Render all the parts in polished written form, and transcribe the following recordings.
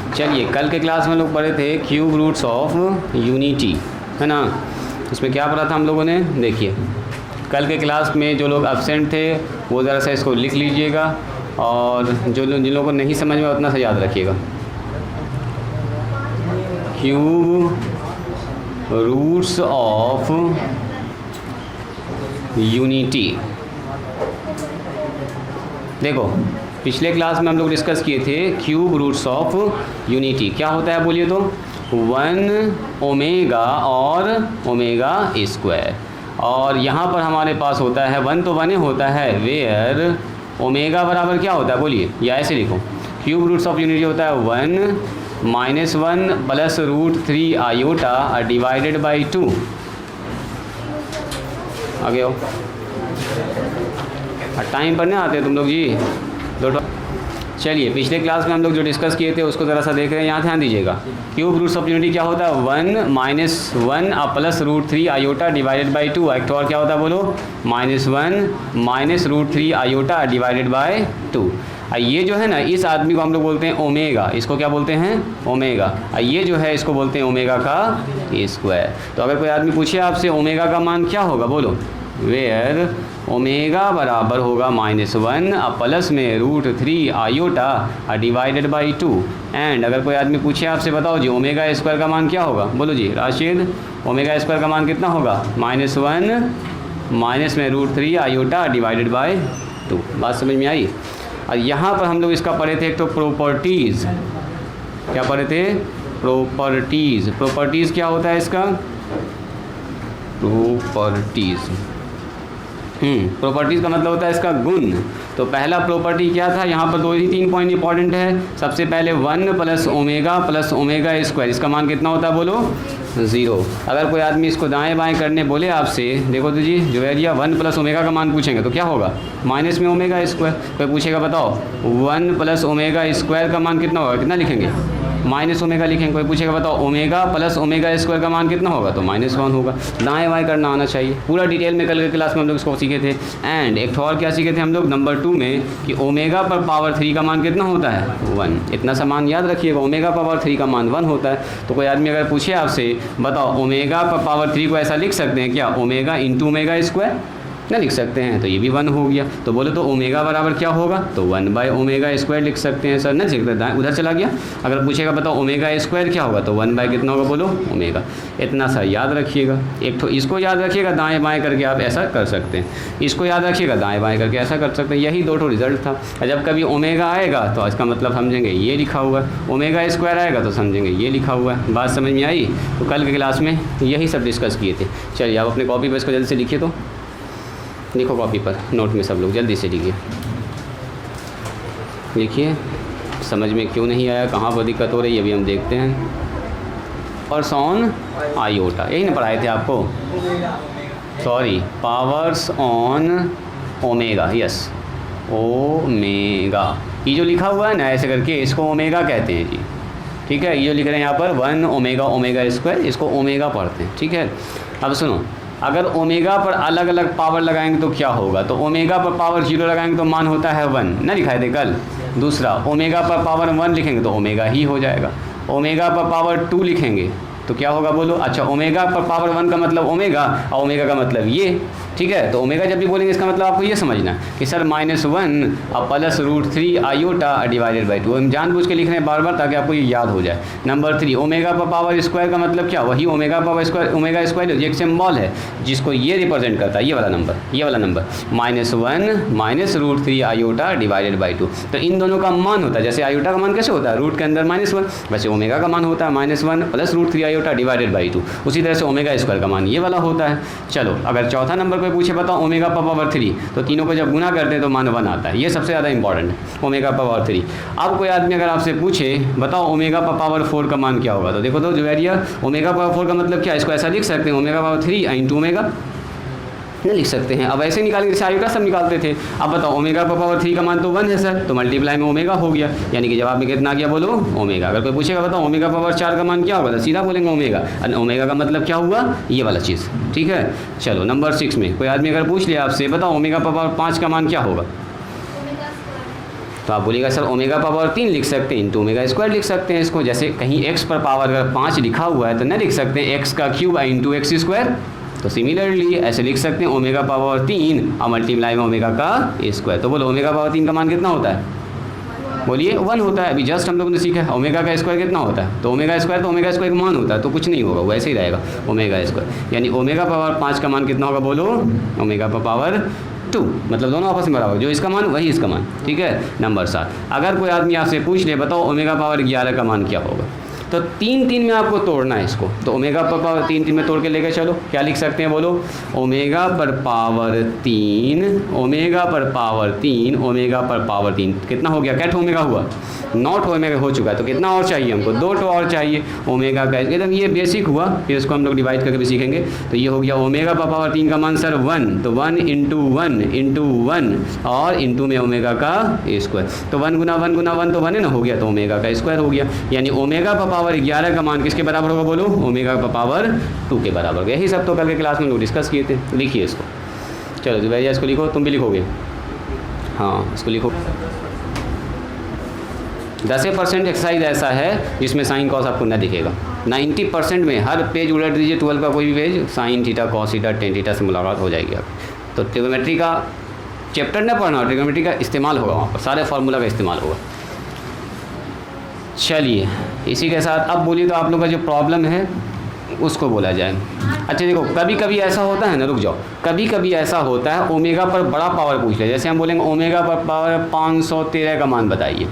चलिए, कल के क्लास में लोग पढ़े थे क्यूब रूट्स ऑफ यूनिटी, है ना। इसमें क्या पढ़ा था हम लोगों ने, देखिए कल के क्लास में जो लोग एब्सेंट थे वो ज़रा सा इसको लिख लीजिएगा, और जिन लोगों को नहीं समझ में उतना सा याद रखिएगा। Cube roots of unity. देखो पिछले क्लास में हम लोग डिस्कस किए थे क्यूब रूट्स ऑफ यूनिटी क्या होता है, बोलिए तो 1 ओमेगा और ओमेगा स्क्वायर। और यहाँ पर हमारे पास होता है 1 तो 1 होता है, वेयर ओमेगा बराबर क्या होता है, बोलिए, या ऐसे लिखो, क्यूब रूट्स ऑफ यूनिटी होता है 1 - 1 प्लस √3 आयोटा डिवाइडेड बाई 2। आगे हो, टाइम पर नहीं आते तुम लोग जी, दो। चलिए, पिछले क्लास में हम लोग जो डिस्कस किए थे उसको ज़रा सा देख रहे हैं, यहाँ ध्यान दीजिएगा। क्यूब रूट्स ऑफ यूनिटी क्या होता है, 1 - 1 प्लस √3 आयोटा डिवाइडेड बाई 2। एक तो और क्या होता है बोलो, -1 - √3 आयोटा डिवाइडेड बाई 2। ये जो है ना, इस आदमी को हम लोग बोलते हैं ओमेगा, इसको क्या बोलते हैं, ओमेगा। ये जो है इसको बोलते हैं ओमेगा का स्क्वायर। तो अगर कोई आदमी पूछे आपसे ओमेगा का मान क्या होगा, बोलो, वेयर ओमेगा बराबर होगा -1 प्लस में √3 आयोटा डिवाइडेड बाई 2। एंड अगर कोई आदमी पूछे आपसे, बताओ जी ओमेगा स्क्वायर का मान क्या होगा, बोलो जी राशिद, ओमेगा स्क्वायर का मान कितना होगा, -1 माइनस में √3 आयोटा डिवाइडेड बाई 2। बात समझ में आई। और यहाँ पर हम लोग इसका पढ़े थे एक तो प्रॉपर्टीज़। क्या पढ़े थे, प्रॉपर्टीज़। प्रॉपर्टीज़ क्या होता है इसका, प्रॉपर्टीज़, प्रॉपर्टीज़ का मतलब होता है इसका गुण। तो पहला प्रॉपर्टी क्या था, यहाँ पर 2 ही 3 पॉइंट इंपॉर्टेंट है। सबसे पहले 1 प्लस ओमेगा स्क्वायर, इसका मान कितना होता है, बोलो 0। अगर कोई आदमी इसको दाएं बाएं करने बोले आपसे, देखो तो जी जो एरिया 1 प्लस ओमेगा का मान पूछेंगे तो क्या होगा, माइनस में ओमेगा स्क्वायर। कोई पूछेगा बताओ 1 प्लस ओमेगा स्क्वायर का मान कितना होगा, कितना लिखेंगे, माइनस ओमेगा लिखेंगे। कोई पूछेगा बताओ ओमेगा प्लस ओमेगा स्क्वायर का मान कितना होगा, तो -1 होगा। दाएं बाएं करना आना चाहिए, पूरा डिटेल में कल के क्लास में हम लोग इसको सीखे थे। एंड एक और क्या सीखे थे हम लोग नंबर 2 में, कि ओमेगा पर पावर 3 का मान कितना होता है, 1। इतना सा मान याद रखिएगा, ओमेगा पर पावर 3 का मान 1 होता है। तो कोई आदमी अगर पूछे आपसे, बताओ ओमेगा पर पावर 3 को ऐसा लिख सकते हैं क्या, ओमेगा इंटू ओमेगा स्क्वायर, ना लिख सकते हैं, तो ये भी 1 हो गया। तो बोले तो ओमेगा बराबर क्या होगा, तो 1/ओमेगा स्क्वायर लिख सकते हैं सर, ना लिख सकते, उधर चला गया। अगर पूछेगा बताओ ओमेगा स्क्वायर क्या होगा, तो 1/ कितना होगा, बोलो ओमेगा। इतना सा याद रखिएगा। एक तो इसको याद रखिएगा, दाएं बाएं करके आप ऐसा कर सकते हैं, इसको याद रखिएगा, दाएं बाएं करके ऐसा कर सकते हैं। यही 2 रिजल्ट था। जब कभी ओमेगा आएगा तो इसका मतलब समझेंगे ये लिखा हुआ है, ओमेगा स्क्वायर आएगा तो समझेंगे ये लिखा हुआ है। बात समझ में आई। तो कल के क्लास में यही सब डिस्कस किए थे। चलिए आप अपने कॉपी पर इसको जल्दी से लिखिए, तो लिखो कॉपी पर, नोट में सब लोग जल्दी से लिखिए। लिखिए, समझ में क्यों नहीं आया, कहाँ पर दिक्कत हो रही है, अभी हम देखते हैं। पावर्स ऑन आयोटा, यही ना पढ़ाए थे आपको, sorry, powers on omega, yes omega. ये जो लिखा हुआ है ना ऐसे करके, इसको ओमेगा कहते हैं जी, ठीक है। ये जो लिख रहे हैं यहाँ पर 1 ओमेगा स्क्वायर, इसको ओमेगा पढ़ते हैं, ठीक है। अब सुनो, अगर ओमेगा पर अलग अलग पावर लगाएंगे तो क्या होगा, तो ओमेगा पर पावर 0 लगाएंगे तो मान होता है 1, ना लिखाए थे कल। दूसरा, ओमेगा पर पावर 1 लिखेंगे तो ओमेगा ही हो जाएगा। ओमेगा पर पावर 2 लिखेंगे तो क्या होगा, बोलो। अच्छा, ओमेगा पर पावर 1 का मतलब ओमेगा, और ओमेगा का मतलब ये, ठीक है। तो ओमेगा जब भी बोलेंगे इसका मतलब आपको ये समझना कि sir -1 plus √3 iota divided by 2। हम जानबूझ के लिख रहे हैं बार बार ताकि आपको ये याद हो जाए। नंबर 3, ओमेगा पर पावर स्क्वायर का मतलब क्या, वही omega power square, omega square एक सिंबल है जिसको ये रिप्रेजेंट करता है, ये वाला नंबर, ये वाला नंबर, -1 - √3 आयोटा डिवाइडेड बाई 2। तो इन दोनों का मान होता है, जैसे आयोटा का मान कैसे होता है, रूट के अंदर -1, वैसे ओमेगा का मान होता है -1 प्लस √3 आयोटा डिवाइडेड बाई 2। उसी तरह से ओमेगा स्क्वायर का मान ये वाला होता है। चलो, अगर चौथा नंबर कोई पूछे बताओ ओमेगा पर पावर 3, तो तीनों को जब गुना करते हैं तो मान 1 आता है। ये सबसे ज़्यादा इंपॉर्टेंट है, ओमेगा पर पावर 3। अब कोई आदमी अगर आपसे पूछे बताओ ओमेगा पर पावर 4 का मान क्या होगा, तो देखो तो जो एरिया ओमेगा पावर 4 का मतलब क्या, इसको ऐसा लिख सकते हैं, ओमेगा पावर 3 इंटू ओमेगा, नहीं लिख सकते हैं। अब ऐसे निकालेंगे जैसे आयोटा सब निकालते थे। अब बताओ ओमेगा पर पावर 3 का मान तो 1 है सर, तो मल्टीप्लाई में ओमेगा हो गया, यानी कि जवाब में कितना गया, बोलो ओमेगा। अगर कोई पूछेगा बताओ ओमेगा पावर 4 का मान क्या होगा, तो सीधा बोलेंगे ओमेगा। और ओमेगा का मतलब क्या हुआ, ये वाला चीज़, ठीक है। चलो नंबर 6 में कोई आदमी अगर पूछ लिया आपसे, बताओ ओमेगा पर पावर 5 का मान क्या होगा, तो आप बोलिएगा सर ओमेगा पावर 3 लिख सकते हैं, इंटू ओमेगा स्क्वायर लिख सकते हैं इसको। जैसे कहीं x पर पावर अगर 5 लिखा हुआ है तो नहीं लिख सकते हैं x का क्यूब इंटू एक्स स्क्वायर। तो सिमिलरली ऐसे लिख सकते हैं ओमेगा पावर 3 और मल्टीप्लाई में ओमेगा का स्क्वायर। तो बोलो ओमेगा पावर 3 का मान कितना होता है? बोलिए 1 होता है। अभी जस्ट हम लोगों ने सीखा है ओमेगा का स्क्वायर कितना होता है, तो ओमेगा स्क्वायर तो ओमेगा स्क्वायर का मान होता है, तो कुछ नहीं होगा, वो ऐसे ही रहेगा ओमेगा स्क्वायर। यानी ओमेगा पावर 5 का मान कितना होगा? बोलो ओमेगा पावर 2, मतलब दोनों आपस में बराबर, जो इसका मान वही इसका मान। ठीक है। नंबर 7, अगर कोई आदमी आपसे पूछ ले बताओ ओमेगा पावर 11 का मान क्या होगा, तो 3 में आपको तोड़ना है इसको। तो ओमेगा पर पावर 3 में तोड़ के लेकर चलो, क्या लिख सकते हैं? बोलो ओमेगा पर पावर 3, ओमेगा पर पावर 3, ओमेगा पर पावर 3 कितना हो गया? कैट ओमेगा हुआ, नॉट ओमेगा हो चुका है, तो कितना और चाहिए हमको? 2 और चाहिए ओमेगा का। एकदम ये बेसिक हुआ, फिर इसको हम लोग डिवाइड करके भी सीखेंगे। तो ये हो गया ओमेगा पर पावर 3 का मान सर 1, तो 1 इंटू 1 और इंटू में ओमेगा का स्क्वायर। तो 1 गुना 1 तो 1 है ना, हो गया, तो ओमेगा का स्क्वायर हो गया। यानी ओमेगा पर पावर 11 का मान किसके बराबर होगा? बोलो ओमेगा पर पावर 2 के बराबर होगा। यही सब तो कल के क्लास में लोग डिस्कस किए थे। लिखिए इसको, चलो तो भैया इसको लिखो, तुम भी लिखोगे, हाँ इसको लिखो। 10% एक्सरसाइज ऐसा है जिसमें साइन कॉस आपको न दिखेगा। 90% में हर पेज उलट दीजिए, 12 का कोई भी page, sine theta cos theta tan theta से मुलाकात हो जाएगी आपकी। तो ट्रिग्नोमेट्री का चैप्टर न पढ़ना, ट्रिग्नोमेट्री का इस्तेमाल होगा वहाँ पर, सारे फार्मूला का इस्तेमाल होगा। चलिए इसी के साथ अब बोलिए तो आप लोग का जो प्रॉब्लम है उसको बोला जाए। अच्छा देखो, कभी कभी ऐसा होता है ना, रुक जाओ, कभी कभी ऐसा होता है ओमेगा पर बड़ा पावर पूछ ले। जैसे हम बोलेंगे ओमेगा पर पावर 513 का मान बताइए,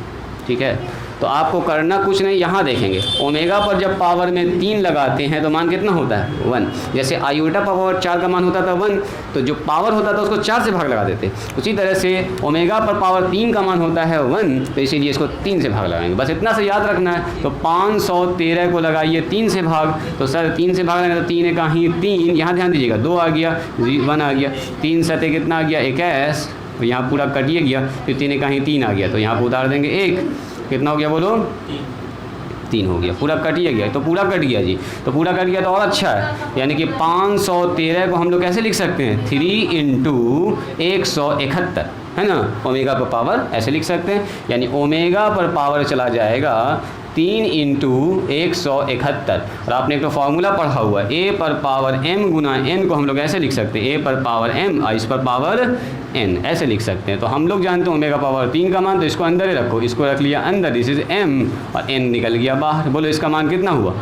ठीक है, तो आपको करना कुछ नहीं, यहाँ देखेंगे ओमेगा पर जब पावर में 3 लगाते हैं तो मान कितना होता है? 1। जैसे आयोटा पर पावर 4 का मान होता था 1, तो जो पावर होता था उसको 4 से भाग लगा देते। उसी तरह से ओमेगा पर पावर 3 का मान होता है 1, तो इसीलिए इसको 3 से भाग लगाएंगे। बस इतना से याद रखना है। तो 513 को लगाइए 3 से भाग, तो सर 3 से भाग लगाएंगे तो 3 कहीं 3, यहाँ ध्यान दीजिएगा 2 आ गया, 1 आ गया, 3 सतह कितना आ गया? 21, तो यहाँ पूरा कटिए गया, फिर 3 कहीं 3 आ गया, तो यहाँ पर उतार देंगे 1, कितना हो गया? बोलो 3 हो गया, पूरा कटिए गया, तो पूरा कट गया जी, तो पूरा कट गया तो और अच्छा है। यानी कि 513 को हम लोग कैसे लिख सकते हैं? 3 इंटू 171, है ना, ओमेगा पर पावर ऐसे लिख सकते हैं। यानी ओमेगा पर पावर चला जाएगा 3 इंटू 171। और आपने एक तो फार्मूला पढ़ा हुआ है, ए पर पावर m गुना n को हम लोग ऐसे लिख सकते हैं, ए पर पावर m और इस पर पावर n ऐसे लिख सकते हैं। तो हम लोग जानते हैं ओमेगा पावर 3 का मान, तो इसको अंदर ही रखो, इसको रख लिया अंदर, दिस इज m और n निकल गया बाहर। बोलो इसका मान कितना हुआ?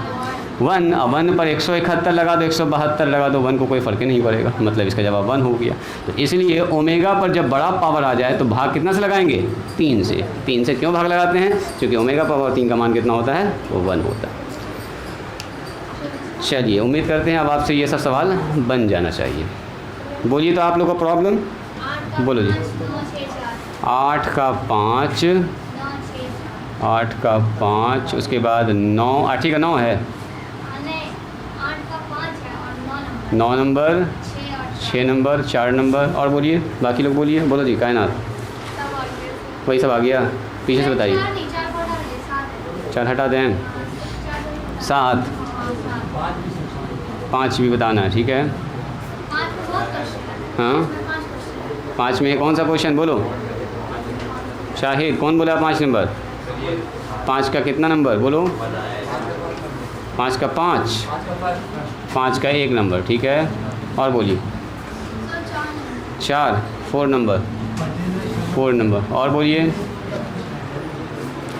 1। अब 1 पर 171 लगा दो, 172 लगा दो, 1 को कोई फ़र्क ही नहीं पड़ेगा, मतलब इसका जवाब 1 हो गया। तो इसलिए ओमेगा पर जब बड़ा पावर आ जाए तो भाग कितना से लगाएंगे? 3 से। 3 से क्यों भाग लगाते हैं? क्योंकि ओमेगा पावर 3 का मान कितना होता है? वो 1 होता है। चलिए उम्मीद करते हैं अब आपसे ये सब सवाल बन जाना चाहिए। बोलिए तो आप लोग का प्रॉब्लम बोलो जी। 8 का 5, 8 का 5, उसके बाद 9, 8 का 9 है, 9 नंबर, 6 नंबर, 4 नंबर, और बोलिए बाकी लोग बोलिए, बोलो जी। कायनात वही सब आ गया, पीछे से बताइए। 4 हटा दें, 7, 5 भी बताना है, ठीक है। हाँ 5 में कौन सा क्वेश्चन? बोलो शाहिद, कौन बोला 5 नंबर? 5 का कितना नंबर? बोलो 5 का 5, 5 का 1 नंबर, ठीक है। और बोलिए 4, 4 नंबर, 4 नंबर, और बोलिए,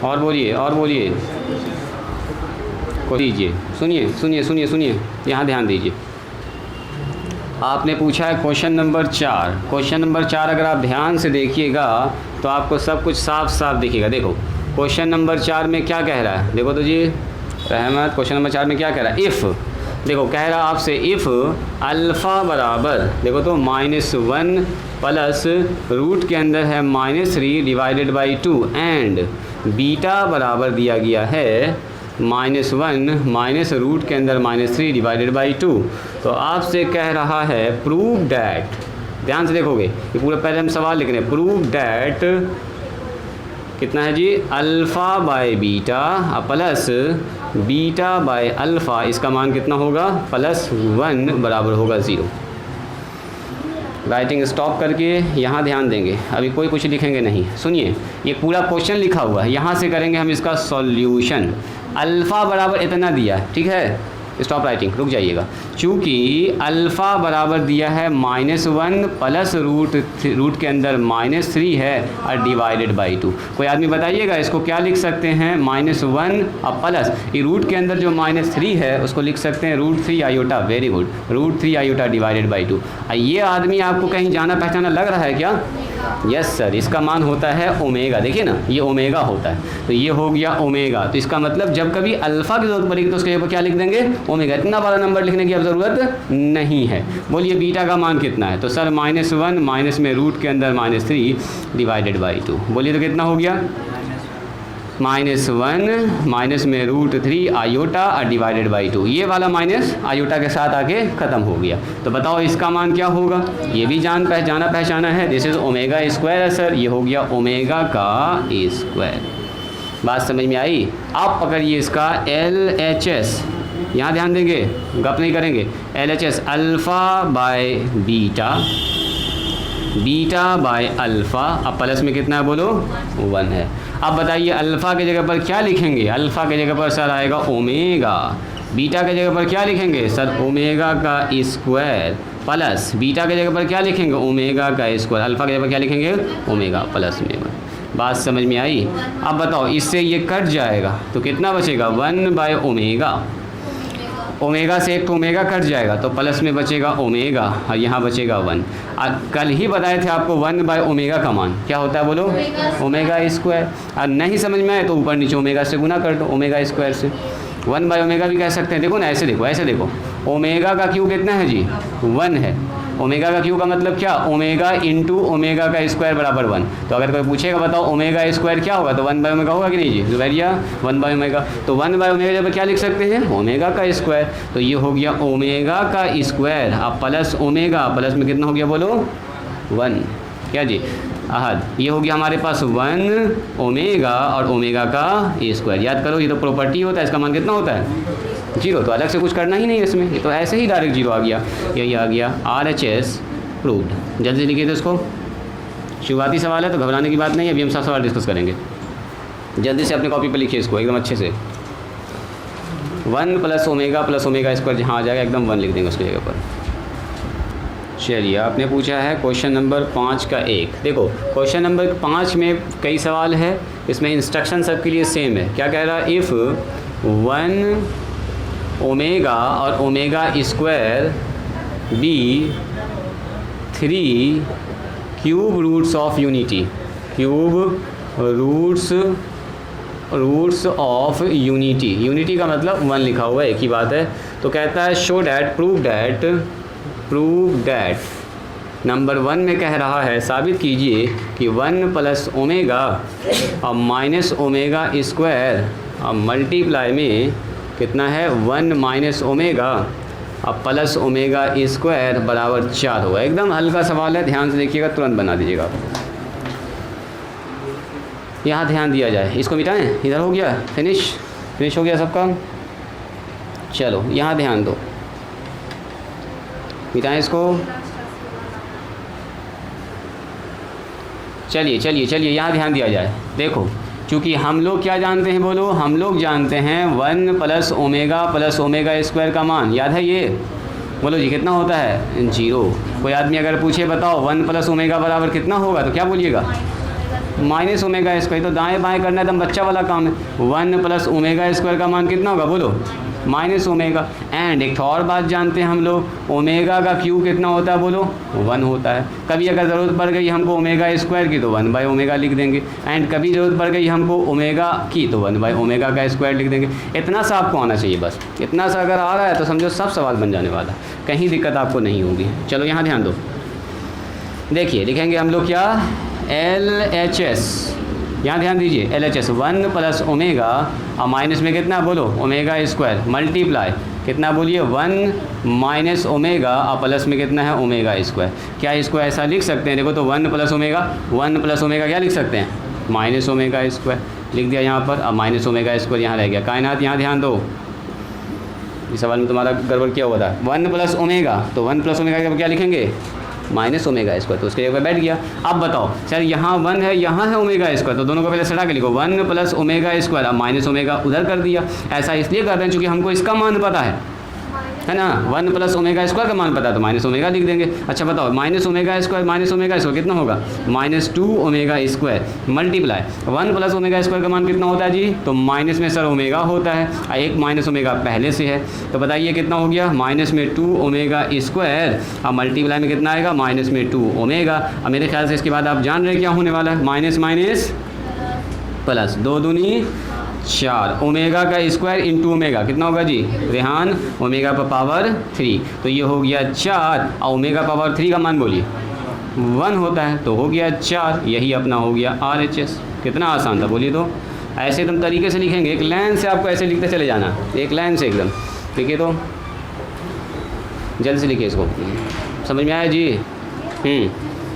और बोलिए, और बोलिए, को दीजिए। सुनिए सुनिए सुनिए सुनिए, यहाँ ध्यान दीजिए। आपने पूछा है क्वेश्चन नंबर 4। क्वेश्चन नंबर 4 अगर आप ध्यान से देखिएगा तो आपको सब कुछ साफ साफ दिखेगा। देखो क्वेश्चन नंबर 4 में क्या कह रहा है, देखो तो जी रहमत, क्वेश्चन नंबर 4 में क्या कह रहा है? इफ़, देखो कह रहा है आपसे इफ़ अल्फ़ा बराबर, देखो तो -1 प्लस रूट के अंदर है -3 डिवाइडेड बाई 2 एंड बीटा बराबर दिया गया है -1 माइनस रूट के अंदर -3 डिवाइडेड बाई 2। तो आपसे कह रहा है प्रूव डैट, ध्यान से देखोगे ये पूरा पहले हम सवाल लिख रहे हैं, प्रूव डैट कितना है जी? Alpha by beta plus beta by alpha, इसका मान कितना होगा? +1 बराबर होगा 0। राइटिंग स्टॉप करके यहाँ ध्यान देंगे, अभी कोई कुछ लिखेंगे नहीं। सुनिए, ये पूरा क्वेश्चन लिखा हुआ है, यहाँ से करेंगे हम इसका सॉल्यूशन। अल्फ़ा बराबर इतना दिया है, ठीक है, स्टॉप राइटिंग, रुक जाइएगा। चूँकि अल्फ़ा बराबर दिया है -1 प्लस रूट के अंदर -3 है और डिवाइडेड बाई 2। कोई आदमी बताइएगा इसको क्या लिख सकते हैं? -1 और प्लस ये रूट के अंदर जो -3 है उसको लिख सकते हैं √3 iota. Very good, √3 iota divided by 2। ये आदमी आपको कहीं जाना पहचाना लग रहा है क्या? यस सर, इसका मान होता है ओमेगा। देखिए ना, ये ओमेगा होता है, तो ये हो गया ओमेगा। तो इसका मतलब जब कभी अल्फ़ा की ज़रूरत पड़ेगी तो उसके ऊपर क्या लिख देंगे? ओमेगा। इतना बड़ा नंबर लिखने की अब ज़रूरत नहीं है। बोलिए बीटा का मान कितना है? तो सर -1 माइनस में रूट के अंदर -3 डिवाइडेड बाई 2। बोलिए तो कितना हो गया? -1 माइनस में √3 आयोटा और डिवाइडेड बाई 2। ये वाला माइनस आयोटा के साथ आके ख़त्म हो गया। तो बताओ इसका मान क्या होगा? ये भी जाना पहचाना है, दिस इज़ ओमेगा स्क्वायर है सर। ये हो गया ओमेगा का स्क्वायर। बात समझ में आई? आप पकड़िए इसका LHS, यहाँ ध्यान देंगे, गप नहीं करेंगे। LHS alpha by beta, beta by alpha. अब प्लस में कितना है बोलो? 1 है। अब बताइए अल्फ़ा के जगह पर क्या लिखेंगे? अल्फ़ा के जगह पर सर आएगा ओमेगा। बीटा के जगह पर क्या लिखेंगे? सर ओमेगा का स्क्वायर प्लस बीटा के जगह पर क्या लिखेंगे? ओमेगा का स्क्वायर। अल्फ़ा के जगह पर क्या लिखेंगे? ओमेगा प्लस में 1। बात समझ में आई? अब बताओ इससे ये कट जाएगा तो कितना बचेगा? 1 बाय ओमेगा। ओमेगा से एक तो ओमेगा कट जाएगा तो प्लस में बचेगा ओमेगा और यहाँ बचेगा 1। कल ही बताए थे आपको 1 बाय ओमेगा का मान क्या होता है बोलो? Omega square. और नहीं समझ में आए तो ऊपर नीचे ओमेगा से गुना कर दो, ओमेगा स्क्वायर से। 1 बाय ओमेगा भी कह सकते हैं। देखो ना, ऐसे देखो, ऐसे देखो, ओमेगा का क्यू कितना है जी? 1 है। ओमेगा का क्यू का मतलब क्या? ओमेगा इंटू ओमेगा का स्क्वायर बराबर 1। तो अगर कोई पूछेगा बताओ ओमेगा स्क्वायर क्या होगा, तो 1 बाय ओमेगा होगा कि नहीं जी? Zubairia 1 by omega. तो 1 बाय ओमेगा जब क्या लिख सकते हैं? ओमेगा का स्क्वायर। तो ये हो गया ओमेगा का स्क्वायर। अब प्लस ओमेगा, प्लस में कितना हो गया बोलो? 1। क्या जी? अहद। ये हो गया हमारे पास 1 ओमेगा और ओमेगा का स्क्वायर। याद करो, ये तो प्रॉपर्टी होता है, इसका मान कितना होता है? 0। तो अलग से कुछ करना ही नहीं है इसमें, ये तो ऐसे ही डायरेक्ट 0 आ गया। यही आ गया RHS प्रूव्ड। जल्दी लिखिए तो इसको, शुरुआती सवाल है तो घबराने की बात नहीं है। अभी हम सब सवाल डिस्कस करेंगे। जल्दी से अपने कॉपी पर लिखिए इसको एकदम अच्छे से। 1 प्लस ओमेगा स्क्वायर जहाँ आ जाएगा एकदम 1 लिख देंगे उसकी जगह पर। चलिए, आपने पूछा है क्वेश्चन नंबर 5 का 1। देखो क्वेश्चन नंबर 5 में कई सवाल है, इसमें इंस्ट्रक्शन सबके लिए सेम है। क्या कह रहा है? इफ़ 1 ओमेगा और omega square be 3 cube roots of unity, cube roots of unity. Unity का मतलब 1 लिखा हुआ है, एक ही बात है। तो कहता है show that, prove that number 1 में कह रहा है साबित कीजिए कि 1 प्लस ओमेगा और माइनस ओमेगा स्क्वायर और मल्टीप्लाई में कितना है? 1 माइनस ओमेगा और प्लस ओमेगा स्क्वायर बराबर 4 होगा। एकदम हल्का सवाल है, ध्यान से देखिएगा, तुरंत बना दीजिएगा। यहाँ ध्यान दिया जाए, इसको मिटाएं। इधर हो गया, फिनिश हो गया सबका। चलो यहाँ ध्यान दो, मिटाएं इसको। चलिए यहाँ ध्यान दिया जाए। देखो, चूँकि हम लोग क्या जानते हैं बोलो? हम लोग जानते हैं 1 प्लस ओमेगा स्क्वायर का मान, याद है ये? बोलो जी कितना होता है? 0। कोई आदमी अगर पूछे बताओ 1 प्लस ओमेगा बराबर कितना होगा, तो क्या बोलिएगा? Minus omega square. तो दाएँ बाएँ करना एकदम बच्चा वाला काम है। 1 प्लस ओमेगा स्क्वायर का मान कितना होगा बोलो? Minus omega. एंड एक और बात जानते हैं हम लोग, ओमेगा का क्यू कितना होता है बोलो? 1 होता है। कभी अगर ज़रूरत पड़ गई हमको ओमेगा स्क्वायर की तो 1 बाय ओमेगा लिख देंगे। एंड कभी ज़रूरत पड़ गई हमको ओमेगा की तो 1 बाय ओमेगा का स्क्वायर लिख देंगे। इतना सा आपको आना चाहिए बस। इतना सा अगर आ रहा है तो समझो सब सवाल बन जाने वाला, कहीं दिक्कत आपको नहीं होगी। चलो यहाँ ध्यान दो, देखिए लिखेंगे हम लोग क्या? LHS। यहाँ ध्यान दीजिए, LHS 1 प्लस ओमेगा और माइनस में कितना बोलो? ओमेगा स्क्वायर मल्टीप्लाई कितना बोलिए? 1 माइनस ओमेगा और प्लस में कितना है? Omega square. क्या इसको ऐसा लिख सकते हैं? देखो तो 1 प्लस ओमेगा क्या लिख सकते हैं? माइनस ओमेगा स्क्वायर लिख दिया यहाँ पर। अब माइनस ओमेगा स्क्वायर यहाँ रह गया। कायनात यहाँ ध्यान दो, इस सवाल में तुम्हारा गड़बड़ क्या हुआ था? 1 प्लस ओमेगा, तो 1 प्लस ओमेगा क्या लिखेंगे? माइनस ओमेगा स्क्वायर, तो उसके जगह बैठ गया। अब बताओ सर यहाँ 1 है, यहाँ है ओमेगा स्क्वायर, तो दोनों को पहले सटा के लिखो 1 प्लस ओमेगा स्क्वायर। अब माइनस ओमेगा उधर कर दिया। ऐसा इसलिए कर रहे हैं क्योंकि हमको इसका मान पता है ना, 1 प्लस ओमेगा स्क्वायर का मान पता है तो माइनस ओमेगा लिख देंगे। अच्छा बताओ माइनस ओमेगा स्क्वायर कितना होगा, -2 omega square multiply 1 plus omega square का मान कितना होता है जी, तो माइनस में सर ओमेगा होता है, एक माइनस ओमेगा पहले से है, तो बताइए कितना हो गया, -2 ओमेगा स्क्वायर। अब मल्टीप्लाई में कितना आएगा, -2 ओमेगा। अब मेरे ख्याल से इसके बाद आप जान रहे क्या होने वाला है, माइनस माइनस प्लस, 2 दूनी 4, ओमेगा का स्क्वायर इंटू ओमेगा कितना होगा जी रेहान, ओमेगा पर पावर 3, तो ये हो गया 4, और ओमेगा पावर 3 का मान बोलिए 1 होता है, तो हो गया 4, यही अपना हो गया RHS। कितना आसान था बोलिए। तो ऐसे एकदम तरीके से लिखेंगे, एक लाइन से आपको ऐसे लिखते चले जाना, एक लाइन से एकदम लिखिए, तो जल्द से लिखिए इसको, समझ में आया जी।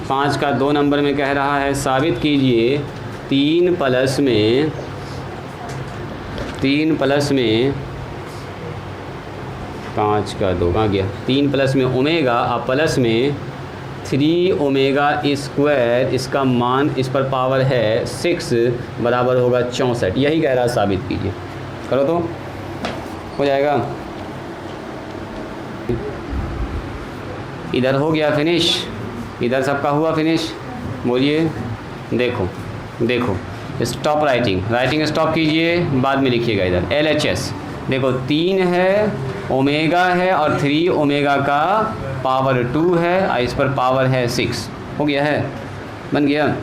5 का 2 नंबर में कह रहा है साबित कीजिए 3 प्लस में 5 का 2 कहाँ गया, 3 प्लस में ओमेगा और प्लस में 3 ओमेगा स्क्वायर, इसका मान इस पर पावर है 6 बराबर होगा 64, यही कह रहा है साबित कीजिए। करो तो हो जाएगा। इधर हो गया फिनिश, इधर सबका हुआ फिनिश, बोलिए। देखो स्टॉप राइटिंग स्टॉप कीजिए, बाद में लिखिएगा इधर LHS। देखो 3 है, ओमेगा है और 3 ओमेगा का पावर 2 है और इस पर पावर है 6, हो गया है, बन गया।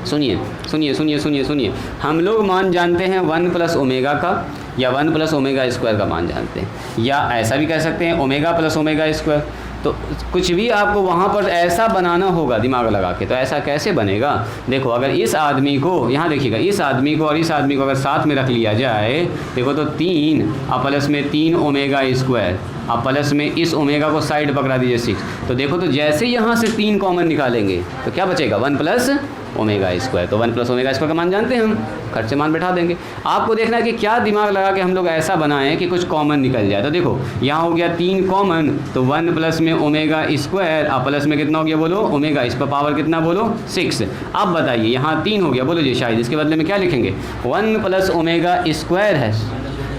सुनिए, हम लोग मान जानते हैं 1 प्लस ओमेगा का या 1 प्लस ओमेगा स्क्वायर का मान जानते हैं, या ऐसा भी कह सकते हैं ओमेगा प्लस ओमेगा स्क्वायर। तो कुछ भी आपको वहाँ पर ऐसा बनाना होगा दिमाग लगा के, तो ऐसा कैसे बनेगा। देखो अगर इस आदमी को, यहाँ देखिएगा, इस आदमी को और इस आदमी को अगर साथ में रख लिया जाए, देखो तो 3 और प्लस में 3 ओमेगा स्क्वायर और प्लस में इस ओमेगा को साइड पकड़ा दीजिए 6, तो देखो तो जैसे यहाँ से 3 कॉमन निकालेंगे तो क्या बचेगा, 1 प्लस ओमेगा स्क्वायर। तो 1 प्लस ओमेगा स्क्वायर का मान जानते हैं हम, खट से मान बैठा देंगे। आपको देखना है कि क्या दिमाग लगा के हम लोग ऐसा बनाएं कि कुछ कॉमन निकल जाए। तो देखो यहाँ हो गया 3 कॉमन, तो 1 प्लस में ओमेगा स्क्वायर और प्लस में कितना हो गया बोलो, ओमेगा, इस पर पावर कितना बोलो 6। अब बताइए यहाँ 3 हो गया, बोलो जी शायद इसके बदले में क्या लिखेंगे, 1 प्लस ओमेगा स्क्वायर है,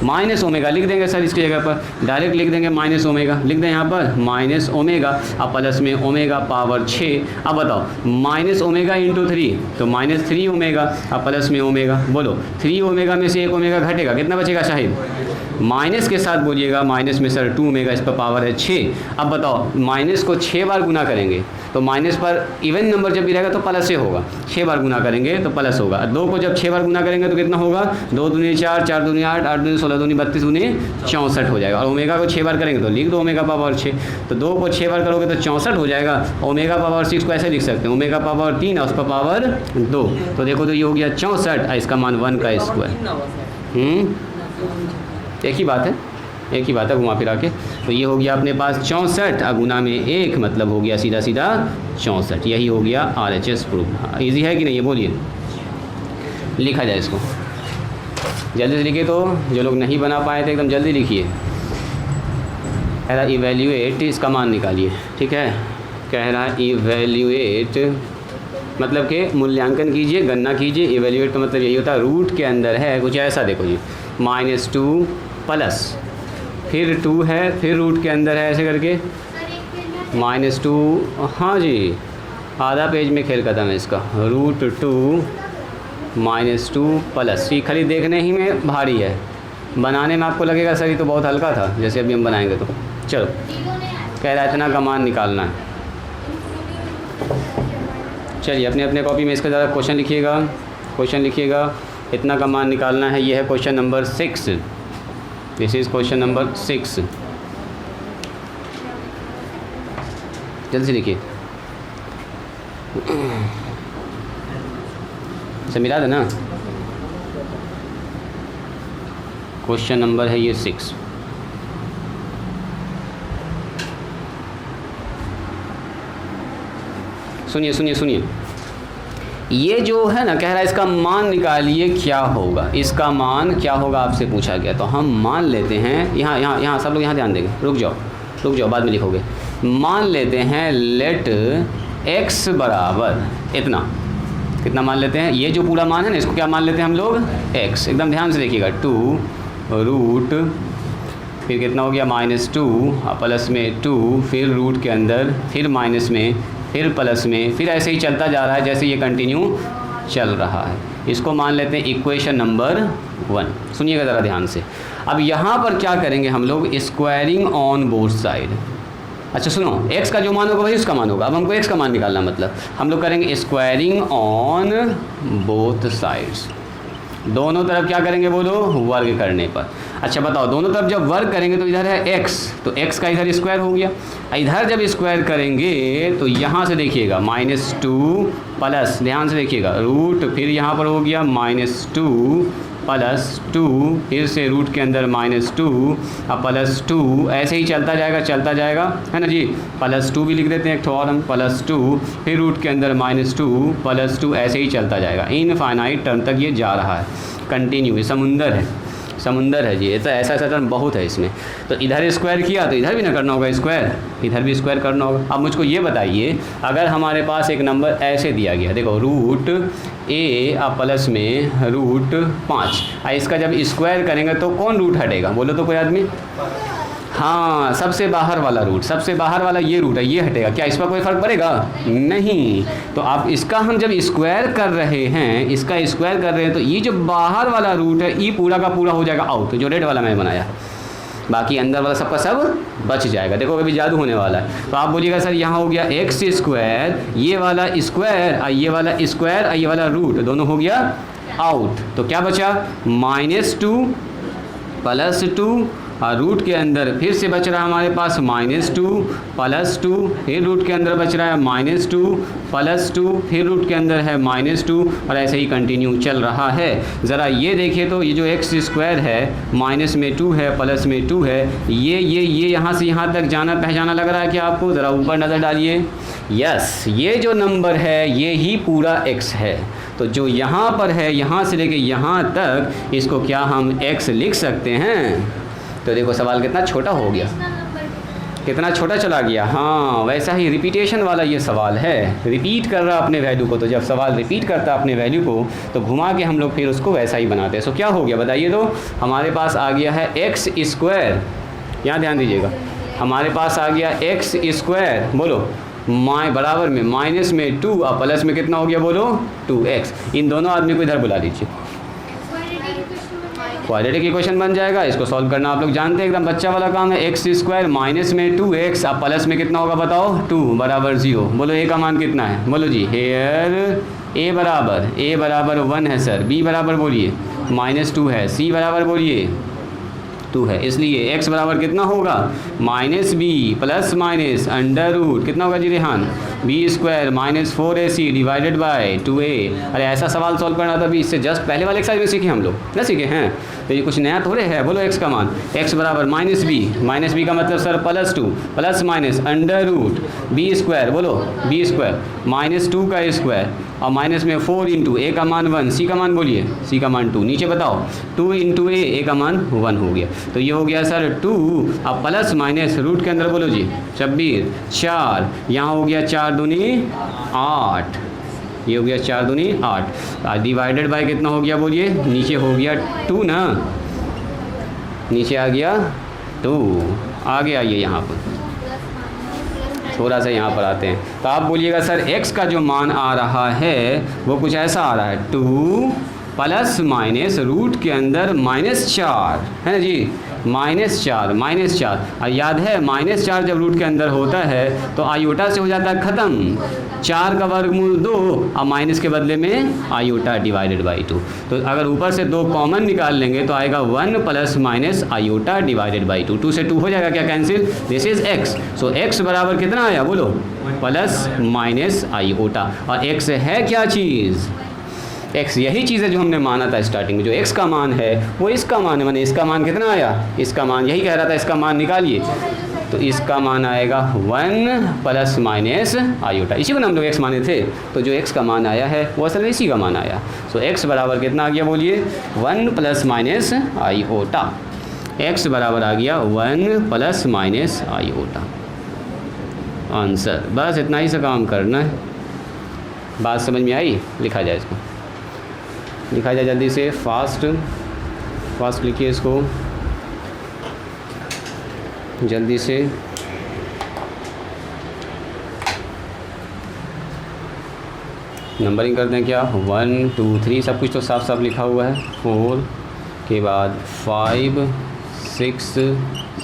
माइनस ओमेगा लिख देंगे सर, इसकी जगह पर डायरेक्ट लिख देंगे माइनस ओमेगा, लिख दें यहाँ पर माइनस ओमेगा और प्लस में ओमेगा पावर 6। अब बताओ माइनस ओमेगा इंटू 3, तो -3 ओमेगा और प्लस में ओमेगा, बोलो 3 ओमेगा में से 1 ओमेगा घटेगा, कितना बचेगा शाहिद, माइनस के साथ बोलिएगा, माइनस में सर 2 ओमेगा, इस पर पावर है 6। अब बताओ माइनस को 6 बार गुना करेंगे, तो माइनस पर इवन नंबर जब भी रहेगा तो प्लस से होगा, 6 बार गुना करेंगे तो प्लस होगा। 2 को जब 6 बार गुना करेंगे तो कितना होगा, 2 दूनी 4, 4 दूनी 8, 8 दूनी 16, दूनी 32, दूनी 64 हो जाएगा। और ओमेगा को 6 बार करेंगे तो लिख दो ओमेगा पावर 6, तो 2 को 6 बार करोगे तो 64 हो जाएगा। ओमेगा पावर 6 को ऐसे लिख सकते हैं, ओमेगा पावर 3 और उस पर पावर 2, तो देखो तो ये हो गया 64, इसका मान 1 का स्क्वायर। एक ही बात है घुमा फिरा के, तो ये हो गया अपने पास 64 और गुना में 1, मतलब हो गया सीधा 64, यही हो गया RHS प्रूफ। इजी है कि नहीं ये बोलिए, लिखा जाए इसको, जल्दी से लिखिए। तो जो लोग नहीं बना पाए थे एकदम जल्दी लिखिए। कह रहा इवेल्यूएट, इसका मान निकालिए, ठीक है। कह रहा इवेल्यूएट मतलब कि मूल्यांकन कीजिए, गणना कीजिए। इवेल्यूएट का मतलब यही होता है रूट के अंदर है कुछ ऐसा, देखो जी -2 प्लस फिर 2 है, फिर रूट के अंदर है ऐसे करके -2, हाँ जी आधा पेज में खेल खत्म है इसका, √2 -2 प्लस। ये खाली देखने ही में भारी है, बनाने में आपको लगेगा सर ये तो बहुत हल्का था, जैसे अभी हम बनाएंगे तो। चलो कह रहा है इतना का मान निकालना है। चलिए अपने अपने कॉपी में इसका ज़्यादा क्वेश्चन लिखिएगा, इतना का मान निकालना है। ये है question number 6, this is question number 6। जल्दी से लिखिए, से मिला देना। क्वेश्चन नंबर है ये 6। सुनिए, ये जो है ना कह रहा है इसका मान निकालिए क्या होगा, इसका मान क्या होगा आपसे पूछा गया। तो हम मान लेते हैं, यहाँ सब लोग यहाँ ध्यान देंगे, रुक जाओ बाद में लिखोगे। मान लेते हैं लेट x बराबर इतना, कितना मान लेते हैं, ये जो पूरा मान है ना इसको क्या मान लेते हैं हम लोग x, एकदम ध्यान से देखिएगा 2 रूट फिर कितना हो गया -2 प्लस में 2 फिर रूट के अंदर फिर माइनस में फिर प्लस में फिर ऐसे ही चलता जा रहा है जैसे ये कंटिन्यू चल रहा है। इसको मान लेते हैं इक्वेशन नंबर 1। सुनिएगा ज़रा ध्यान से। अब यहाँ पर क्या करेंगे हम लोग, स्क्वायरिंग ऑन बोथ साइड। अच्छा सुनो, x का जो मान होगा वही उसका मान होगा। अब हमको x का मान निकालना, मतलब हम लोग करेंगे स्क्वायरिंग ऑन बोथ साइड्स। दोनों तरफ क्या करेंगे बोलो, वर्ग करने पर। अच्छा बताओ, दोनों तरफ जब वर्ग करेंगे तो इधर है x, तो x का इधर स्क्वायर हो गया। इधर जब स्क्वायर करेंगे तो यहाँ से देखिएगा -2 प्लस, ध्यान से देखिएगा, रूट फिर यहाँ पर हो गया -2 प्लस 2 फिर से रूट के अंदर -2 अब +2, ऐसे ही चलता जाएगा है ना जी। +2 भी लिख देते हैं एक तो और हम, +2 फिर रूट के अंदर -2 +2, ऐसे ही चलता जाएगा इनफाइनाइट टर्म तक ये जा रहा है, कंटिन्यू। ये समुंदर है जी, ऐसा टर्म बहुत है इसमें। तो इधर स्क्वायर किया तो इधर भी ना करना होगा स्क्वायर, इधर भी स्क्वायर करना होगा। अब मुझको ये बताइए, अगर हमारे पास एक नंबर ऐसे दिया गया, देखो रूट a प्लस में रूट 5, इसका जब स्क्वायर करेंगे तो कौन रूट हटेगा बोलो तो कोई आदमी, हाँ सबसे बाहर वाला रूट, सबसे बाहर वाला ये रूट है, ये हटेगा। क्या इस पर कोई फ़र्क पड़ेगा, नहीं। तो आप इसका हम जब स्क्वायर कर रहे हैं, इसका स्क्वायर कर रहे हैं तो ये जो बाहर वाला रूट है ये पूरा का पूरा हो जाएगा आउट, जो रेड वाला मैं बनाया, बाकी अंदर वाला सबका सब बच जाएगा। देखो अभी जादू होने वाला है। तो आप बोलिएगा सर यहाँ हो गया x स्क्वायर, ये वाला स्क्वायर, ये वाला स्क्वायर, ये वाला रूट, दोनों हो गया आउट। तो क्या बचा, -2 +2 और रूट के अंदर फिर से बच रहा है हमारे पास -2 +2 फिर रूट के अंदर बच रहा है -2 +2 फिर रूट के अंदर है -2 और ऐसे ही कंटिन्यू चल रहा है। ज़रा ये देखिए तो ये जो x स्क्वायर है माइनस में 2 है प्लस में 2 है, ये यहाँ से यहाँ तक जाना पहचाना लग रहा है कि आपको, ज़रा ऊपर नज़र डालिए। यस, ये जो नंबर है ये ही पूरा x है। तो जो यहाँ पर है यहाँ से लेके यहाँ तक इसको क्या हम x लिख सकते हैं। तो देखो सवाल कितना छोटा हो गया, कितना छोटा चला गया। हाँ वैसा ही रिपीटेशन वाला ये सवाल है, रिपीट कर रहा अपने वैल्यू को। तो जब सवाल रिपीट करता अपने वैल्यू को तो घुमा के हम लोग फिर उसको वैसा ही बनाते हैं। सो क्या हो गया बताइए, तो हमारे पास आ गया है x स्क्वायर, यहाँ ध्यान दीजिएगा, हमारे पास आ गया x स्क्वायर, बोलो बराबर में माइनस में 2 और प्लस में कितना हो गया बोलो 2x। इन दोनों आदमी को इधर बुला लीजिए, क्वाड्रेटिक इक्वेशन बन जाएगा। इसको सॉल्व करना आप लोग जानते हैं, एकदम बच्चा वाला काम है। x स्क्वायर माइनस में 2x अब प्लस में कितना होगा बताओ, 2 बराबर 0। बोलो a का मान कितना है, बोलो जी हेयर a बराबर 1 है सर, b बराबर बोलिए -2 है, c बराबर बोलिए 2 है, इसलिए x बराबर कितना होगा -b plus minus under root कितना होगा जी Rehan, b square -4ac divided by 2a। अरे ऐसा सवाल सॉल्व करना था अभी, इससे जस्ट पहले वाले एक्सरसाइज में सीखे हम लोग, ना सीखे हैं, तो ये कुछ नया थोड़े है। बोलो x का मान, x बराबर -b का मतलब sir +2 plus minus under root b square, बोलो b स्क्वायर -2 का स्क्वायर और माइनस में 4 इंटू a का मान 1, c का मान बोलिए, c का मान 2, नीचे बताओ 2 इंटू a का मान 1 हो गया। तो ये हो गया सर 2 अब प्लस माइनस रूट के अंदर बोलो जी 26 4, यहाँ हो गया 4 दूनी 8, ये हो गया 4 दूनी 8 डिवाइडेड बाय कितना हो गया बोलिए, नीचे हो गया 2 ना, नीचे आ गया 2, आगे आइए यहाँ पर थोड़ा सा यहाँ पर आते हैं। तो आप बोलिएगा सर x का जो मान आ रहा है वो कुछ ऐसा आ रहा है 2 प्लस माइनस रूट के अंदर -4 है ना जी, -4 और याद है -4 जब रूट के अंदर होता है तो आयोटा से हो जाता है ख़त्म, 4 का वर्गमूल 2 और माइनस के बदले में आयोटा डिवाइडेड बाई 2। तो अगर ऊपर से 2 कॉमन निकाल लेंगे तो आएगा 1 plus minus iota divided by 2, 2 से 2 हो जाएगा क्या cancel, this is x। So x बराबर कितना आया बोलो, प्लस माइनस आयोटा। और x है क्या चीज़, x यही चीज़ है जो हमने माना था स्टार्टिंग में, जो x का मान है वो इसका मान है, मैंने इसका मान कितना आया, इसका मान यही कह रहा था, इसका मान निकालिए तो इसका मान आएगा 1 प्लस माइनस आयोटा, इसी को हम लोग x माने थे। तो जो x का मान आया है वो असल में इसी का मान आया। सो x बराबर कितना आ गया बोलिए 1 प्लस माइनस आयोटा, x बराबर आ गया 1 प्लस माइनस आयोटा। आंसर। बस इतना ही सा काम करना है। बात समझ में आई? लिखा जाए इसको, लिखा जाए जल्दी से, फास्ट लिखिए इसको जल्दी से। नंबरिंग कर दें क्या, 1 2 3 सब कुछ तो साफ साफ लिखा हुआ है। 4 के बाद 5 6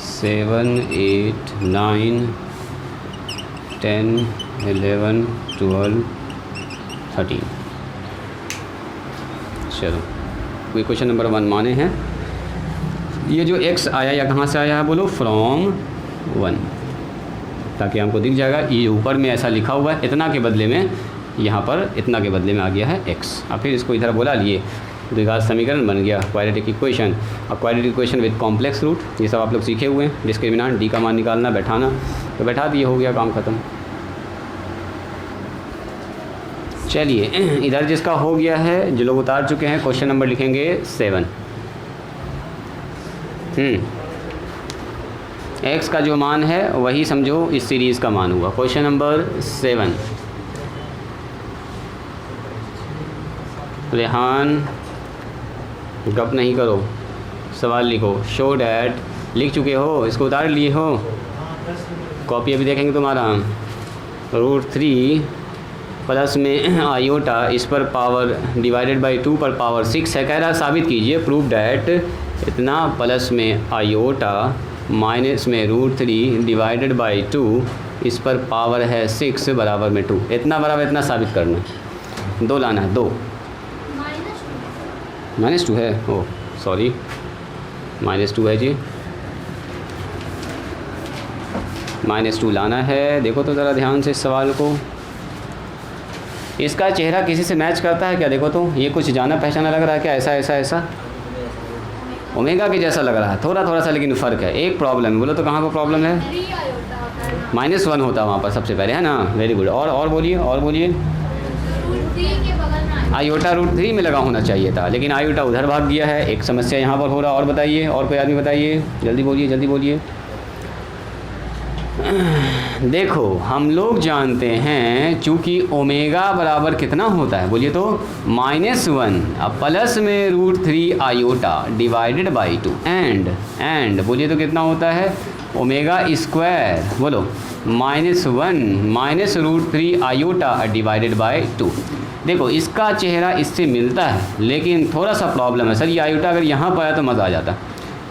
7 8 9 10 11 12 13। चलो कोई क्वेश्चन नंबर 1 माने हैं। ये जो x आया या कहाँ से आया है बोलो, फ्रॉम 1, ताकि हमको दिख जाएगा ये ऊपर में ऐसा लिखा हुआ है, इतना के बदले में यहाँ पर इतना के बदले में आ गया है x। अब फिर इसको इधर बोला लिए, द्विघात समीकरण बन गया, क्वाड्रेटिक इक्वेशन। अब quadratic equation with complex root, ये सब आप लोग सीखे हुए हैं। डिस्क्रिमिनेंट d का मान निकालना, बैठाना, तो बैठा दिए, हो गया काम ख़त्म। चलिए इधर जिसका हो गया है, जो लोग उतार चुके हैं, क्वेश्चन नंबर लिखेंगे 7। x का जो मान है वही समझो इस सीरीज़ का मान हुआ। क्वेश्चन नंबर 7, रेहान गप नहीं करो, सवाल लिखो। शो डैट लिख चुके हो, इसको उतार लिए हो, कॉपी अभी देखेंगे तुम्हारा। √3 प्लस में आयोटा, इस पर पावर डिवाइडेड बाई 2 पर पावर 6 है। कह रहा साबित कीजिए, प्रूव डैट इतना प्लस में आयोटा माइनस में √3 डिवाइडेड बाई 2 इस पर पावर है 6 बराबर में 2। इतना बराबर इतना साबित करना, 2 लाना है, 2 -2 है, ओह सॉरी -2 है जी, -2 लाना है। देखो तो ज़रा ध्यान से इस सवाल को, इसका चेहरा किसी से मैच करता है क्या? देखो तो ये कुछ जाना पहचाना लग रहा है क्या? ऐसा ओमेगा के जैसा लग रहा है, थोड़ा सा लेकिन फ़र्क है। एक प्रॉब्लम है, बोलो तो कहाँ पर प्रॉब्लम है? -1 होता है वहाँ पर सबसे पहले, है ना। Very good. और बोलिए आयोटा √3 में लगा होना चाहिए था, लेकिन आयोटा उधर भाग गया है। एक समस्या यहाँ पर हो रहा। और बताइए, और कोई आदमी बताइए, जल्दी बोलिए। देखो हम लोग जानते हैं चूँकि ओमेगा बराबर कितना होता है, बोलिए तो -1 अब प्लस में √3 आयोटा डिवाइडेड बाई 2 एंड बोलिए तो कितना होता है, ओमेगा स्क्वायर, बोलो -1 √3 आयोटा डिवाइडेड बाई 2। देखो इसका चेहरा इससे मिलता है, लेकिन थोड़ा सा प्रॉब्लम है सर, ये आयोटा अगर यहाँ पर आया तो मज़ा आ जाता,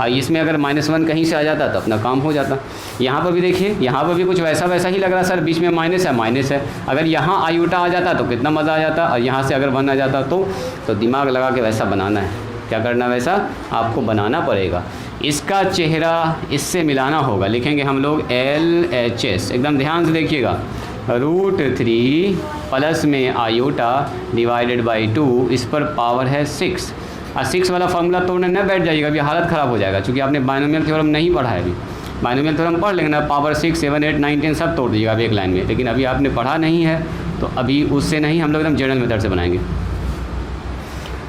इसमें अगर -1 कहीं से आ जाता तो अपना काम हो जाता। यहाँ पर भी देखिए, यहाँ पर भी कुछ वैसा ही लग रहा है सर, बीच में माइनस है। अगर यहाँ आयोटा आ जाता तो कितना मज़ा आ जाता, और यहाँ से अगर 1 आ जाता तो दिमाग लगा के वैसा बनाना है। क्या करना, वैसा आपको बनाना पड़ेगा। इसका चेहरा इससे मिलाना होगा, लिखेंगे हम लोग LHS। एकदम ध्यान से देखिएगा, √3 प्लस में आयोटा डिवाइडेड बाई 2 इस पर पावर है 6। और 6 वाला फार्मूला तोड़ने न बैठ जाइएगा, अभी हालत ख़राब हो जाएगा, क्योंकि आपने बाइनोमियल थ्योरम नहीं पढ़ा है। अभी बाइनोमियल थ्योरम पढ़ लेंगे ना, पावर 6 7 8 9 10 सब तोड़ दीजिएगा अभी एक लाइन में, लेकिन अभी आपने पढ़ा नहीं है तो अभी उससे नहीं, हम लोग एकदम जनरल मेथड से बनाएंगे।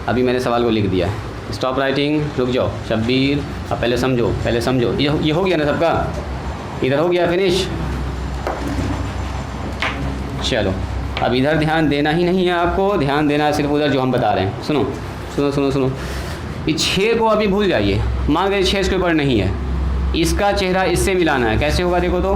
अभी मैंने सवाल को लिख दिया है, स्टॉप राइटिंग, रुक जाओ शब्बीर, अब पहले समझो। ये हो गया ना सबका, इधर हो गया फिनिश। चलो अब इधर ध्यान देना ही नहीं है आपको, ध्यान देना है सिर्फ उधर जो हम बता रहे हैं। सुनो, इस 6 को अभी भूल जाइए, मान गए 6 इसके ऊपर नहीं है, इसका चेहरा इससे मिलाना है। कैसे होगा देखो तो,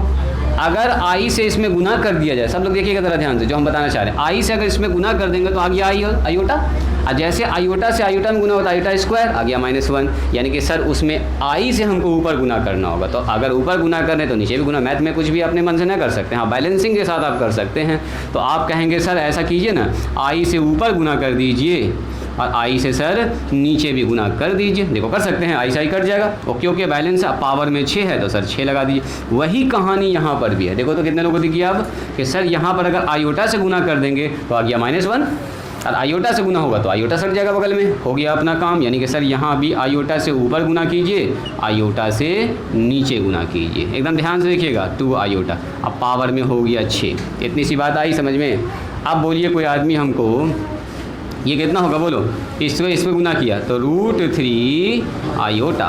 अगर आई से इसमें गुना कर दिया जाए, सब लोग देखिएगा ज़रा ध्यान से, जो हम बताना चाह रहे हैं, आई से अगर इसमें गुना कर देंगे तो आ गया आयोटा, और जैसे आयोटा से आयोटा में गुना होता है आयोटा स्क्वायर, आ गया -1। यानी कि सर उसमें आई से हमको ऊपर गुना करना होगा, तो अगर ऊपर गुना करने तो नीचे भी गुना। मैथ में कुछ भी अपने मन से ना कर सकते हैं, हाँ बैलेंसिंग के साथ आप कर सकते हैं। तो आप कहेंगे सर ऐसा कीजिए ना, आई से ऊपर गुना कर दीजिए और आई से सर नीचे भी गुना कर दीजिए। देखो कर सकते हैं, आई से आई कट जाएगा, ओके बैलेंस। पावर में 6 है तो सर 6 लगा दीजिए। वही कहानी यहाँ पर भी है। देखो तो कितने लोगों को दिखी अब कि सर यहाँ पर अगर आयोटा से गुना कर देंगे तो आ गया -1, और आयोटा से गुना होगा तो आयोटा सट जाएगा बगल में, हो गया अपना काम। यानी कि सर यहाँ भी आयोटा से ऊपर गुना कीजिए, आयोटा से नीचे गुना कीजिए। एकदम ध्यान से देखिएगा, 2 आयोटा, अब पावर में हो गया 6। इतनी सी बात आई समझ में। अब बोलिए कोई आदमी हमको, ये कितना होगा बोलो, इसमें गुना किया तो √3 आयोटा,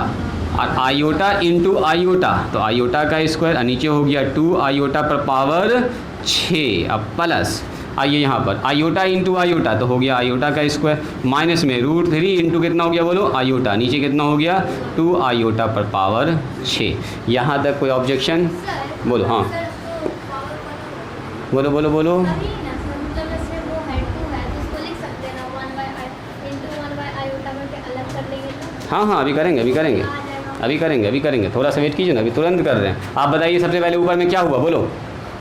और आयोटा इंटू आयोटा, तो आयोटा का स्क्वायर, नीचे हो गया 2 आयोटा पर पावर 6, अब प्लस आइए यहाँ पर आयोटा इंटू आयोटा, तो हो गया आयोटा का स्क्वायर, माइनस में √3 इंटू कितना हो गया बोलो आयोटा, नीचे कितना हो गया 2 आयोटा पर पावर 6। यहाँ तक कोई ऑब्जेक्शन? बोलो हाँ, बोलो बोलो बोलो। हाँ हाँ अभी करेंगे, अभी करेंगे, अभी करेंगे, अभी करेंगे, थोड़ा सा वेट कीजिए ना, अभी तुरंत कर रहे हैं। आप बताइए सबसे पहले ऊपर में क्या हुआ, बोलो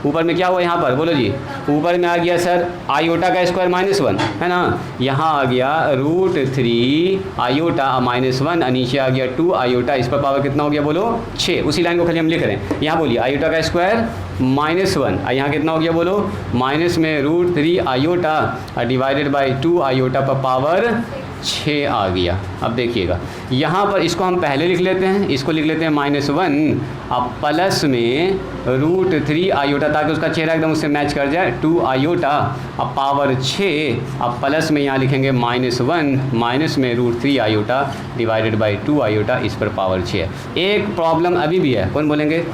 ऊपर में क्या हुआ यहाँ पर, बोलो जी। ऊपर में आ गया सर आयोटा का स्क्वायर -1 है ना, यहाँ आ गया √3 आयोटा -1, नीचे आ गया 2 आयोटा, इस पर पावर कितना हो गया बोलो 6। उसी लाइन को खाली हम लिख रहे हैं। यहाँ बोलिए आयोटा का स्क्वायर -1, यहाँ कितना हो गया बोलो माइनस में √3 आयोटा डिवाइडेड बाई 2 आयोटा पर पावर 6 आ गया। अब देखिएगा यहाँ पर इसको हम पहले लिख लेते हैं, इसको लिख लेते हैं -1, अब प्लस में √3 आयोटा, ताकि उसका चेहरा एकदम उससे मैच कर जाए, 2 आयोटा अब पावर 6, अब प्लस में यहाँ लिखेंगे -1 माइनस में √3 आयोटा डिवाइडेड बाई 2 आयोटा, इस पर पावर 6। एक प्रॉब्लम अभी भी है, कौन बोलेंगे?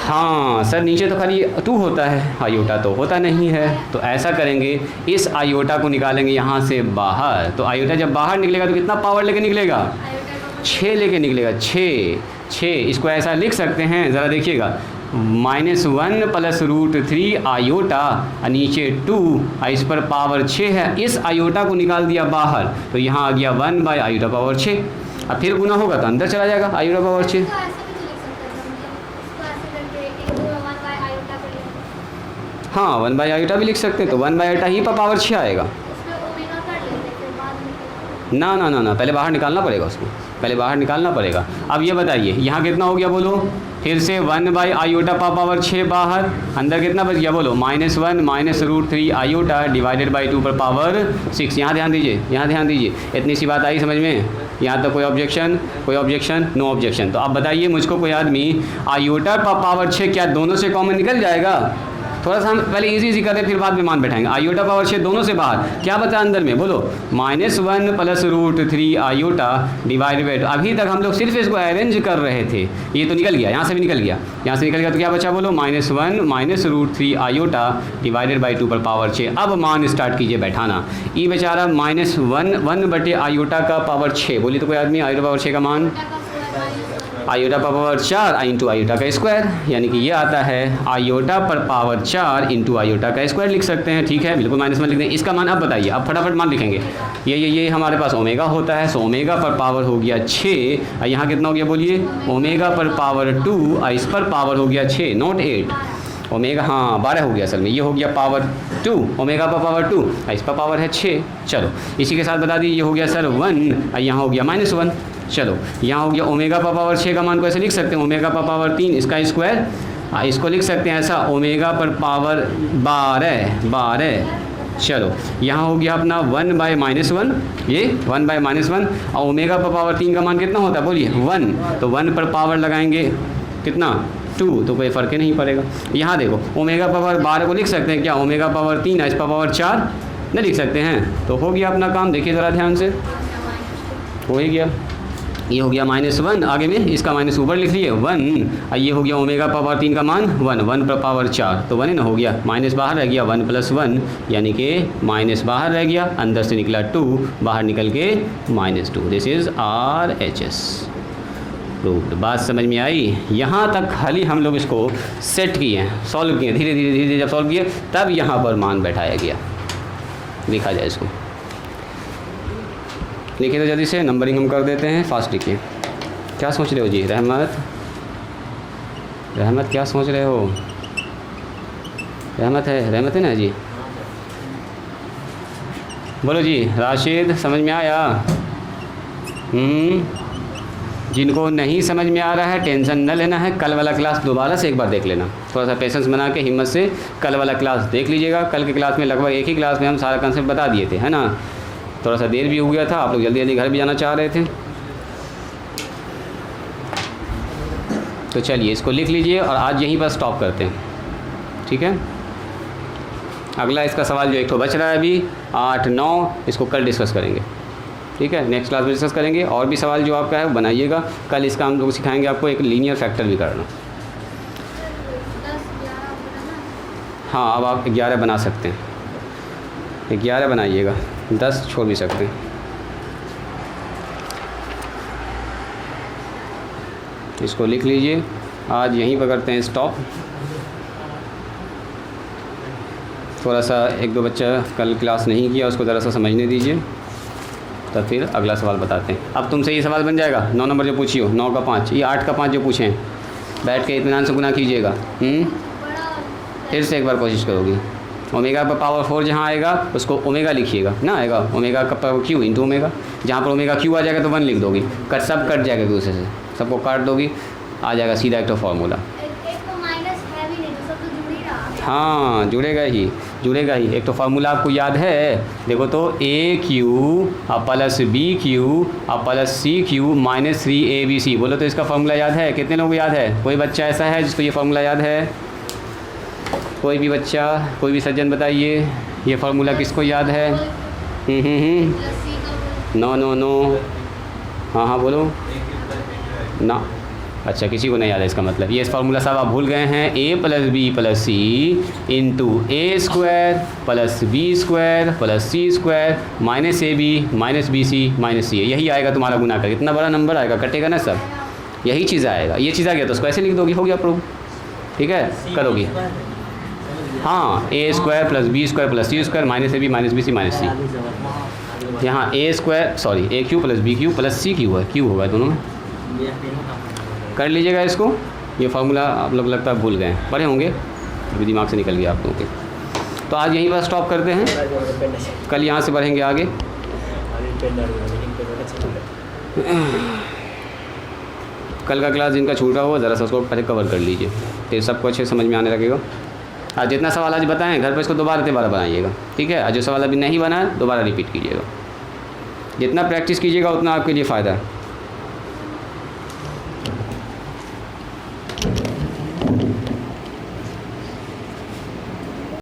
हाँ सर नीचे तो खाली 2 होता है, आयोटा तो होता नहीं है। तो ऐसा करेंगे, इस आयोटा को निकालेंगे यहाँ से बाहर, तो आयोटा जब बाहर निकलेगा तो कितना पावर लेके निकलेगा 6 लेके निकलेगा, 6। इसको ऐसा लिख सकते हैं, ज़रा देखिएगा -1 प्लस √3 आयोटा नीचे 2, इस पर पावर 6 है, इस आयोटा को निकाल दिया बाहर, तो यहाँ आ गया 1 बाई आयोटा पावर 6। अब फिर गुना होगा तो अंदर चला जाएगा आयोटा पावर 6। हाँ 1 बाई आयोटा भी लिख सकते हैं, तो 1 बाई आयोटा ही पर पावर 6 आएगा। ना ना ना ना, पहले बाहर निकालना पड़ेगा उसको, पहले बाहर निकालना पड़ेगा। अब ये बताइए यहाँ कितना हो गया बोलो, फिर से 1 बाई आयोटा पर पावर 6 बाहर, अंदर कितना बच गया बोलो -1 माइनस √3 आयोटा डिवाइडेड बाई 2 पर पावर 6। यहाँ ध्यान दीजिए, यहाँ ध्यान दीजिए, इतनी सी बात आई समझ में? यहाँ तक कोई ऑब्जेक्शन? कोई ऑब्जेक्शन? No objection. तो आप बताइए मुझको कोई आदमी आयोटा पर पावर 6 क्या दोनों से कॉमन निकल जाएगा? थोड़ा सा हम पहले इजी करें, फिर बाद में मान बैठाएंगे। आयोटा पावर 6 दोनों से बाहर, क्या बचा अंदर में बोलो -1 प्लस √3 आयोटा डिवाइड बाई 2। अभी तक हम लोग सिर्फ इसको अरेंज कर रहे थे, ये तो निकल गया, यहाँ से भी निकल गया, यहाँ से निकल गया, तो क्या बचा बोलो -1 माइनस √3 आयोटा डिवाइडेड बाई 2 पर पावर 6। अब मान स्टार्ट कीजिए बैठाना। ये बेचारा -1 बटे आयोटा का पावर 6, बोलिए तो कोई आदमी आयोटा पावर 6 का मान आयोटा पर पावर 4 इंटू आयोटा का स्क्वायर, यानी कि ये आता है आयोटा पर पावर 4 इंटू आयोटा का स्क्वायर लिख सकते हैं। ठीक है, बिल्कुल -1 लिख दें। इसका मान अब बताइए, अब फटाफट मान लिखेंगे। ये हमारे पास ओमेगा होता है, सो ओमेगा पर पावर हो गया 6, यहाँ कितना हो गया बोलिए ओमेगा पर पावर 2, इस पर पावर हो गया 6 नॉट 8, ओमेगा हाँ 12 हो गया असल में, ये हो गया पावर 2, ओमेगा पर पावर 2, इस पर पावर है 6। चलो इसी के साथ बता दी, ये हो गया सर 1, यहाँ हो गया -1। चलो यहाँ हो गया ओमेगा पर पावर 6 का मान को ऐसे लिख सकते हैं, ओमेगा पर पावर 3 इसका स्क्वायर, इसको लिख सकते हैं ऐसा ओमेगा पर पावर 12। चलो यहाँ हो गया अपना 1 बाय -1, ये 1 बाय -1, और ओमेगा पर पावर 3 का मान कितना होता है बोलिए 1, तो 1 पर पावर लगाएंगे कितना 2, तो कोई फ़र्क ही नहीं पड़ेगा। यहाँ देखो ओमेगा पावर 12 को लिख सकते हैं क्या, ओमेगा पावर 3 इस पर पावर 4 नहीं लिख सकते हैं, तो हो गया अपना काम। देखिए ज़रा ध्यान से, हो ही गया, ये हो गया -1, आगे में इसका माइनस ऊपर लिख लिए 1, ये हो गया ओमेगा पावर 3 का मान 1 पर पावर 4, तो 1 ही ना हो गया, माइनस बाहर रह गया 1 + 1, यानी कि माइनस बाहर रह गया, अंदर से निकला 2, बाहर निकल के -2। This is RHS proved. बात समझ में आई? यहाँ तक खाली हम लोग इसको सेट किए हैं, सॉल्व किए, धीरे धीरे जब सॉल्व किए तब यहाँ पर मान बैठाया गया। लिखा जाए इसको, लिखिए तो जल्दी से, नंबरिंग हम कर देते हैं, फास्ट लिखिए। क्या सोच रहे हो जी? रहमत क्या सोच रहे हो? रहमत है ना जी? बोलो जी। राशिद समझ में आया? जिनको नहीं समझ में आ रहा है टेंशन न लेना है, कल वाला क्लास दोबारा से एक बार देख लेना, थोड़ा सा पेशेंस बना के हिम्मत से कल वाला क्लास देख लीजिएगा। कल के क्लास में लगभग एक ही क्लास में हम सारा कंसेप्ट बता दिए थे, है ना? थोड़ा सा देर भी हो गया था, आप लोग जल्दी जल्दी घर भी जाना चाह रहे थे। तो चलिए इसको लिख लीजिए और आज यहीं पर स्टॉप करते हैं, ठीक है? अगला इसका सवाल जो एक तो बच रहा है अभी 8, 9, इसको कल डिस्कस करेंगे। ठीक है, नेक्स्ट क्लास में डिस्कस करेंगे। और भी सवाल जो आपका है वो बनाइएगा। कल इसका हम लोग सिखाएंगे आपको एक लीनियर फैक्टर भी करना। हाँ, अब आप 11 बना सकते हैं, 11 बनाइएगा, 10 छोड़ भी सकते हैं। इसको लिख लीजिए। आज यहीं पर करते हैं स्टॉप। थोड़ा सा एक दो बच्चा कल क्लास नहीं किया, उसको ज़रा सा समझने दीजिए, तब फिर अगला सवाल बताते हैं। अब तुमसे ये सवाल बन जाएगा 9 नंबर जो पूछी हो, 9 का 5, ये 8 का 5 जो पूछे हैं, बैठ के इत्मीनान से गुना कीजिएगा। फिर से एक बार कोशिश करोगी। ओमेगा पर पावर 4 जहाँ आएगा उसको ओमेगा लिखिएगा ना, आएगा ओमेगा का पावर क्यू इंटू ओमेगा। जहाँ पर ओमेगा क्यू आ जाएगा तो 1 लिख दोगी, सब कट जाएगा एक दूसरे से, सबको काट दोगी, आ जाएगा सीधा एक तो फार्मूला। हाँ, जुड़ेगा ही। एक तो फार्मूला आपको याद है, देखो तो A cube plus B cube plus C cube minus 3abc। बोलो तो इसका फार्मूला याद है? कितने लोगों को याद है? कोई बच्चा ऐसा है जिसको ये फार्मूला याद है? कोई भी बच्चा, कोई भी सज्जन बताइए, ये फार्मूला किसको याद है? नो। हाँ बोलो ना। अच्छा, किसी को नहीं याद है, इसका मतलब ये फार्मूला साहब आप भूल गए हैं। a plus B plus C into A square plus B square plus C square minus A B minus B C minus C. यही आएगा तुम्हारा गुना कर, इतना बड़ा नंबर आएगा, कटेगा ना सब, यही चीज़ आएगा। ये चीज़ आ गया तो उसको ऐसे लिख दोगी, हो गया प्रूव। ठीक है, करोगी। हाँ, A square plus B square plus C square minus A B minus B C minus C. यहाँ A square sorry A cube plus B cube plus C cube है, क्यू होगा दोनों में। कर लीजिएगा इसको। ये फार्मूला आप लोग लगता है भूल गए हैं, पढ़े होंगे, अभी दिमाग से निकल गया आप लोगों के। तो आज यहीं पर स्टॉप करते हैं, कल यहाँ से बढ़ेंगे आगे। कल का क्लास जिनका छूटा हुआ ज़रा सा उसको पहले कवर कर लीजिए, फिर सबको अच्छे समझ में आने लगेगा। आज जितना सवाल आज बताएं घर पर इसको दोबारा बनाइएगा, ठीक है। आज जो सवाल अभी नहीं बना है दोबारा रिपीट कीजिएगा। जितना प्रैक्टिस कीजिएगा उतना आपके लिए फ़ायदा है।